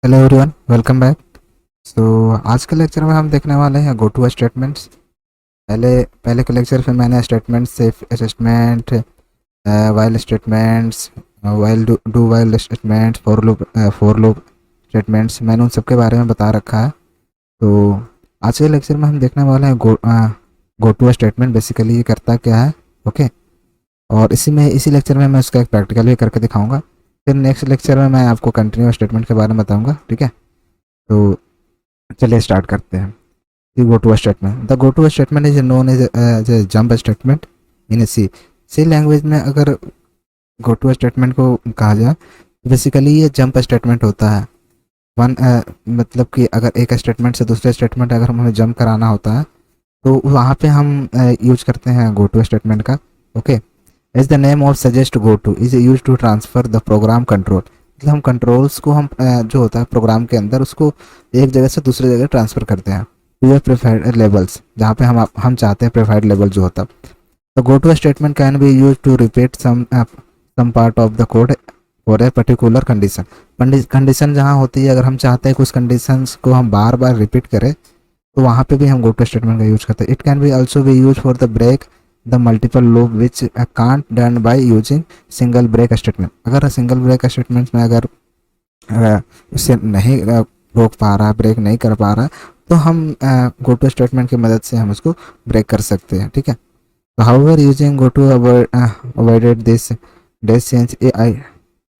Hello everyone, welcome back. So आज के lecture में हम देखने वाले हैं गो टू स्टेटमेंट्स। पहले पहले के लेक्चर में मैंने स्टेटमेंट से assessment, while statements, while do while statements, for loop statements, मैंने उन सब के बारे में बता रखा है। तो आज के लेक्चर में हम देखने वाले हैं गो टू स्टेटमेंट बेसिकली ये करता क्या है। ओके। और इसी लेक्चर में मैं उसका एक प्रैक्टिकल भी करके दिखाऊंगा। फिर नेक्स्ट लेक्चर में मैं आपको कंटिन्यू स्टेटमेंट के बारे में बताऊंगा। ठीक है। तो चलिए स्टार्ट करते हैं। The go to statement. The go to statement is known as a jump statement in a C. C language में अगर गो टू स्टेटमेंट को कहा जाए तो बेसिकली ये जंप स्टेटमेंट होता है। मतलब कि अगर एक स्टेटमेंट से दूसरे स्टेटमेंट अगर हमें जंप कराना होता है तो वहाँ पे हम यूज करते हैं गो टू स्टेटमेंट का। Okay. As the name of suggest go to is use to transfer the program control. मतलब हम कंट्रोल्स को हम जो होता है प्रोग्राम के अंदर उसको एक जगह से दूसरी जगह ट्रांसफ़र करते हैं टू योर प्रेफर्ड लेवल्स, जहाँ पे हम चाहते हैं प्रेफर्ड लेवल जो होता है। तो go to statement can be use to repeat some part of the code for a particular condition. Condition जहाँ होती है, अगर हम चाहते हैं कि उस कंडीशंस को हम बार बार रिपीट करें तो वहाँ पे भी हम गो टू स्टेटमेंट का यूज करते हैं। It can be also be use for the break the multiple loop which can't done by using single break statement. अगर सिंगल ब्रेक स्टेटमेंट में अगर उससे नहीं रोक पा रहा, ब्रेक नहीं कर पा रहा, तो हम गो टू स्टेटमेंट की मदद से हम उसको ब्रेक कर सकते हैं। ठीक है। तो however using go to avoided this does change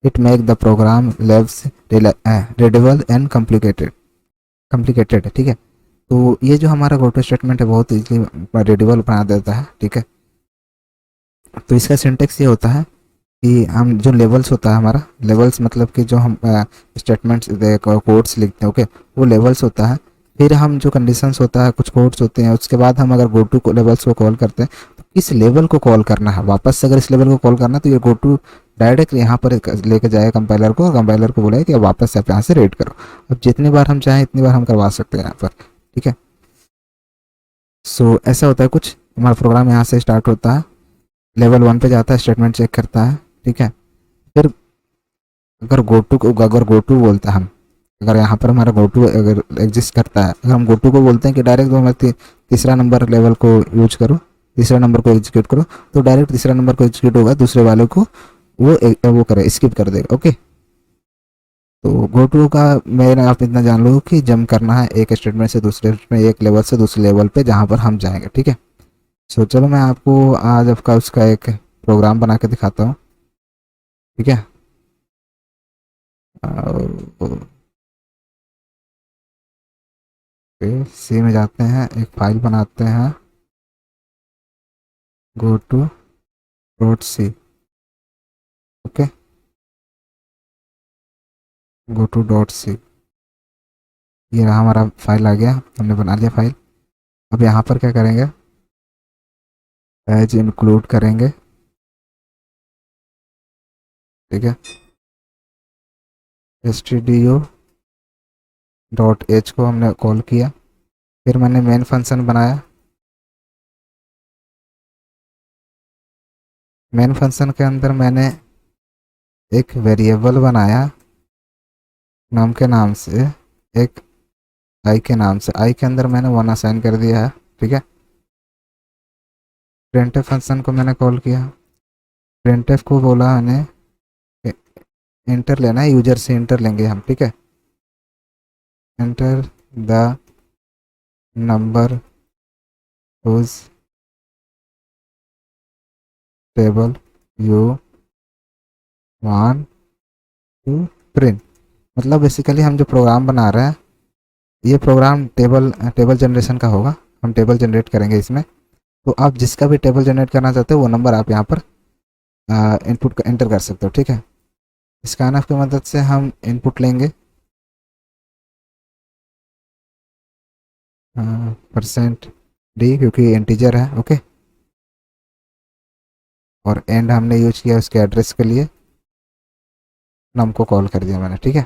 it make the program less readable and complicated. ठीक है। तो ये जो हमारा गो टू स्टेटमेंट है बहुत इजीली रीडेबल बना देता है। ठीक है। तो इसका सिंटेक्स ये होता है कि हम जो लेवल्स होता है हमारा, लेवल्स मतलब कि जो हम स्टेटमेंट्स कोड्स लिखते हैं, ओके, वो लेवल्स होता है। फिर हम जो कंडीशंस होता है, कुछ कोड्स होते हैं, उसके बाद हम अगर गो टू लेवल्स को कॉल करते हैं तो किस लेवल को कॉल करना है वापस से, अगर इस लेवल को कॉल करना है तो ये गो टू डायरेक्ट यहाँ पर लेके जाएगा कंपाइलर को, और कंपाइलर को बोलेगा कि अब वापस से आप यहाँ से रीड करो। अब जितनी बार हम चाहें इतनी बार हम करवा सकते हैं यहाँ पर। ठीक है। सो ऐसा होता है कुछ, हमारा प्रोग्राम यहाँ से स्टार्ट होता है, लेवल 1 पे जाता है, स्टेटमेंट चेक करता है। ठीक है। फिर अगर गो टू बोलता है हम, अगर यहाँ पर हमारा गो टू अगर एग्जिस्ट करता है, अगर हम गो टू को बोलते हैं कि डायरेक्ट दो तीसरा नंबर लेवल को यूज करो, तीसरा नंबर को एग्जीक्यूट करो, तो डायरेक्ट तीसरा नंबर को एग्जीक्यूट होगा, दूसरे वाले को वो करे स्किप कर देगा। ओके। तो गो टू का मेन आप इतना जान लो कि जंप करना है एक स्टेटमेंट से दूसरे में, एक लेवल से दूसरे लेवल पे जहाँ पर हम जाएंगे। ठीक है। सो चलो मैं आपको आज आपका उसका एक प्रोग्राम बना के दिखाता हूँ। ठीक है। सी में जाते हैं, एक फाइल बनाते हैं, go to dot C. Okay. Go to dot C, ये रहा हमारा फाइल, आ गया, हमने बना लिया फाइल। अब यहाँ पर क्या करेंगे, एज इंक्लूड करेंगे। ठीक है। stdio डॉट एच को हमने कॉल किया। फिर मैंने मेन फंक्शन बनाया। मेन फंक्शन के अंदर मैंने एक वेरिएबल बनाया नाम के नाम से, एक आई के नाम से, आई के अंदर मैंने 1 असाइन कर दिया है। ठीक है। प्रिंटफ फंक्शन को मैंने कॉल किया। प्रिंटफ को बोला मैंने इंटर लेना है, यूजर से इंटर लेंगे हम। ठीक है। Enter the number whose table you want to print. मतलब बेसिकली हम जो प्रोग्राम बना रहे हैं, ये प्रोग्राम टेबल टेबल जनरेशन का होगा। हम टेबल जनरेट करेंगे इसमें। तो आप जिसका भी टेबल जनरेट करना चाहते हो वो नंबर आप यहाँ पर इनपुट एंटर कर सकते हो। ठीक है। स्कैनफ की मदद से हम इनपुट लेंगे, परसेंट डी क्योंकि इंटीजर है। ओके। और एंड हमने यूज किया उसके एड्रेस के लिए, नम को कॉल कर दिया मैंने। ठीक है।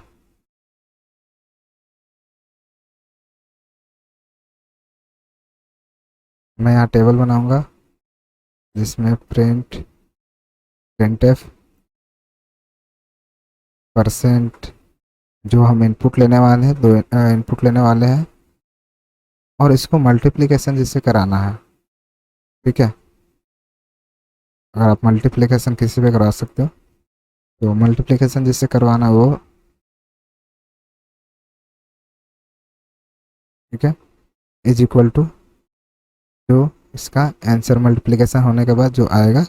मैं यहाँ टेबल बनाऊंगा जिसमें प्रिंटफ परसेंट जो हम इनपुट लेने वाले हैं, दो इनपुट लेने वाले हैं और इसको मल्टीप्लिकेशन जिससे कराना है, ठीक है। अगर आप मल्टीप्लिकेशन किसी पे करवा सकते हो तो मल्टीप्लिकेशन जिससे करवाना है वो, ठीक है, इज इक्वल टू जो इसका आंसर मल्टीप्लिकेशन होने के बाद जो आएगा,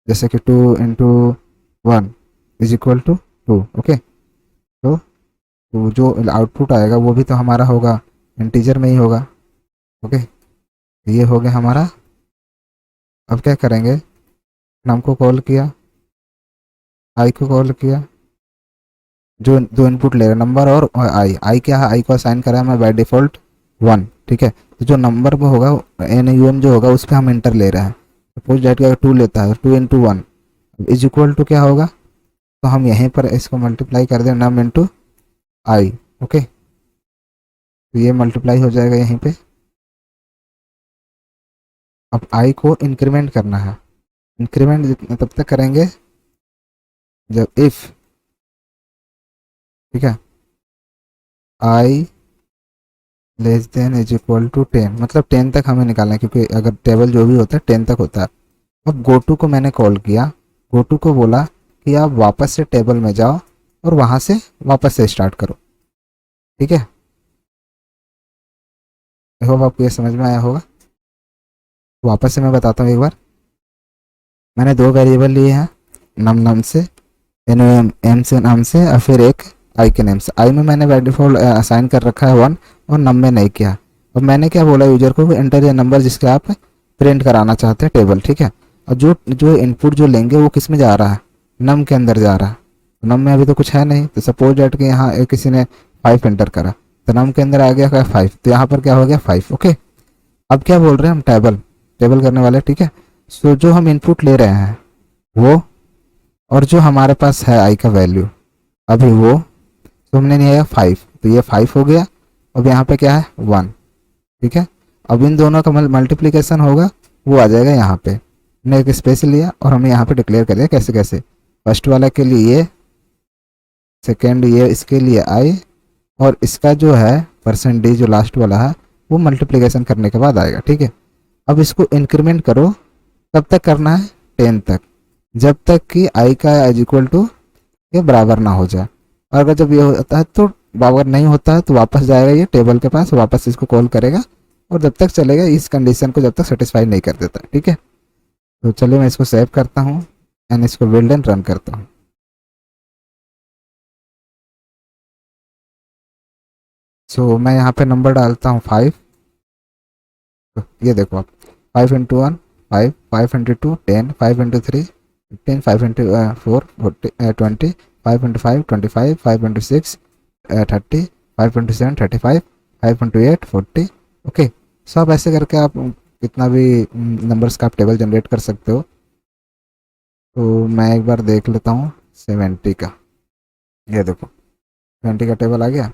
जैसे कि 2 × 1 इज इक्वल टू 2, ओके। तो जो आउटपुट आएगा वो भी तो हमारा होगा इंटीजर में ही होगा, ओके। तो ये हो गया हमारा। अब क्या करेंगे, नम को कॉल किया, आई को कॉल किया, जो दो इनपुट ले रहा है नंबर और आई, आई क्या है, आई को असाइन करा है मैं बाय डिफ़ॉल्ट 1, ठीक है। तो जो नंबर पे होगा एन यू एम जो होगा उस पर हम इंटर ले रहे हैं। सपोज डेट का 2 लेता है, 2 × 1 इज इक्वल टू क्या होगा, तो हम यहीं पर इसको मल्टीप्लाई कर दें नम इंटू आई, ओके। तो ये मल्टीप्लाई हो जाएगा यहीं पे। अब आई को इंक्रीमेंट करना है, इंक्रीमेंट तब तक करेंगे जब इफ़, ठीक है, I less than is equal to 10, मतलब 10 तक हमें निकालना है क्योंकि अगर टेबल जो भी होता है 10 तक होता है। अब गोटू को मैंने कॉल किया, गोटू को बोला कि आप वापस से टेबल में जाओ और वहाँ से वापस से स्टार्ट करो, ठीक है। आई होप आपको ये समझ में आया होगा। वापस से मैं बताता हूँ एक बार। मैंने दो वेरिएबल लिए हैं, नम नम से, एन एम एम से नाम से, और फिर एक आई के नेम से। आई में मैंने बाय डिफॉल्ट असाइन कर रखा है 1 और नम में नहीं किया। अब मैंने क्या बोला यूजर को, एंटर ये नंबर जिसके आप प्रिंट कराना चाहते हैं टेबल, ठीक है। और जो जो इनपुट जो लेंगे वो किस में जा रहा है, नम के अंदर जा रहा है। तो नम में अभी तो कुछ है नहीं, तो सपोज डेट कि यहाँ किसी ने 5 एंटर करा तो नम के अंदर आ गया क्या 5, तो यहाँ पर क्या हो गया 5, ओके। अब क्या बोल रहे हैं हम, टेबल टेबल करने वाले, ठीक है। सो जो हम इनपुट ले रहे हैं वो, और जो हमारे पास है आई का वैल्यू अभी वो, तो हमने नहीं आया 5, तो ये 5 हो गया। अब यहाँ पे क्या है 1, ठीक है। अब इन दोनों का मल्टीप्लिकेशन होगा, वो आ जाएगा यहाँ पे। हमने एक स्पेस लिया और हमने यहाँ पे डिक्लेयर कर दिया कैसे कैसे, फर्स्ट वाला के लिए ये, सेकेंड ये इसके लिए आई, और इसका जो है %d जो लास्ट वाला है वो मल्टीप्लिकेशन करने के बाद आएगा, ठीक है। अब इसको इंक्रीमेंट करो, कब तक करना है 10 तक, जब तक कि आई का इज इक्वल टू ये बराबर ना हो जाए। और अगर जब ये होता है तो बराबर नहीं होता है तो वापस जाएगा ये टेबल के पास, वापस इसको कॉल करेगा और जब तक चलेगा इस कंडीशन को जब तक सेटिस्फाई नहीं कर देता, ठीक है। तो चलिए मैं इसको सेव करता हूँ एंड इसको बिल्ड एंड रन करता हूँ। सो मैं यहाँ पे नंबर डालता हूँ 5, तो ये देखो आप, 5 × 1 5, 5 × 2 10, 5 × 3 15, 5 × 4 20, 5 × 5 25, 5 × 6 30, 5 × 7 35, 5 × 8 40, ओके। सब ऐसे करके आप कितना भी नंबर्स का आप टेबल जनरेट कर सकते हो। तो मैं एक बार देख लेता हूँ 70 का, ये देखो 70 का टेबल आ गया।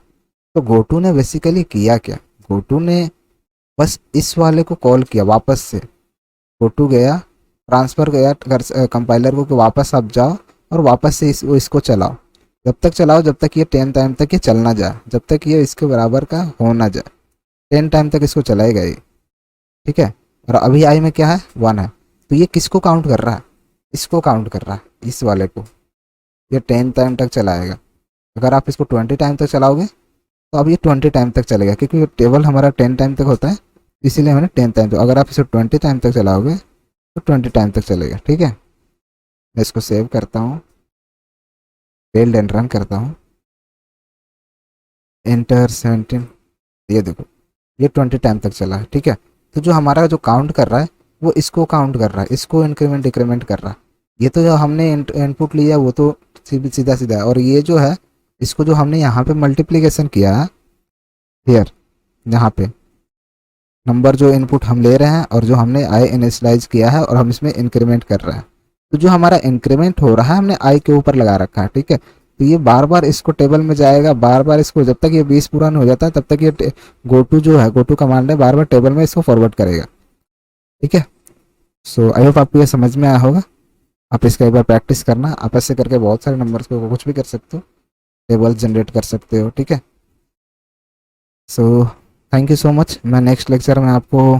तो गोटू ने बेसिकली किया क्या, गोटू ने बस इस वाले को कॉल किया वापस से। गोटू गया, ट्रांसफ़र गया कंपाइलर को कि वापस आप जाओ और वापस से इसको चलाओ, जब तक चलाओ जब तक ये 10 टाइम तक ये चलना जाए, जब तक ये इसके बराबर का हो ना जाए, 10 टाइम तक इसको चलाएगा ये, ठीक है। और अभी आई में क्या है 1 है, तो ये किसको काउंट कर रहा है, इसको काउंट कर रहा है, इस वाले को। ये 10 टाइम तक चलाएगा। अगर आप इसको 20 टाइम तक चलाओगे तो अब ये 20 टाइम तक चलेगा, क्योंकि ये टेबल हमारा 10 टाइम तक होता है, इसीलिए मैंने 10 टाइम तक। अगर आप इसे 20 टाइम तक चलाओगे तो 20 टाइम तक चलेगा, ठीक है। मैं इसको सेव करता हूँ, बिल्ड एंड रन करता हूँ, एंटर 17, ये देखो ये 20 टाइम तक चला है, ठीक है। तो जो हमारा जो काउंट कर रहा है वो इसको काउंट कर रहा है, इसको इंक्रीमेंट डिक्रीमेंट कर रहा है। ये तो जो हमने इनपुट लिया वो तो सीधा सीधा है, और ये जो है इसको जो हमने यहाँ पे मल्टीप्लिकेशन किया है हियर, यहाँ पे नंबर जो इनपुट हम ले रहे हैं और जो हमने आई इनिशियलाइज किया है और हम इसमें इंक्रीमेंट कर रहे हैं, तो जो हमारा इंक्रीमेंट हो रहा है हमने आई के ऊपर लगा रखा है, ठीक है। तो ये बार बार इसको टेबल में जाएगा, बार बार इसको, जब तक ये 20 पूरा नहीं हो जाता तब तक ये गोटू जो है, गोटू कमांड है, बार बार टेबल में इसको फॉरवर्ड करेगा, ठीक है। सो आई होप आपको ये समझ में आया होगा। आप इसका एक बार प्रैक्टिस करना, आप ऐसे करके बहुत सारे नंबर्स को कुछ भी कर सकते हो। टेबल्स जनरेट कर सकते हो, ठीक है। So thank you so much. मैं नेक्स्ट लेक्चर में आपको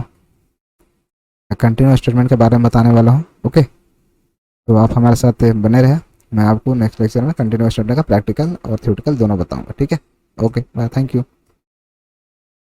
कंटिन्यूअस स्टेटमेंट के बारे में बताने वाला हूँ, ओके। तो आप हमारे साथ बने रहे, मैं आपको नेक्स्ट लेक्चर में कंटिन्यूअस स्टेटमेंट का प्रैक्टिकल और थ्योरेटिकल दोनों बताऊंगा, ठीक है। Okay bye, thank you.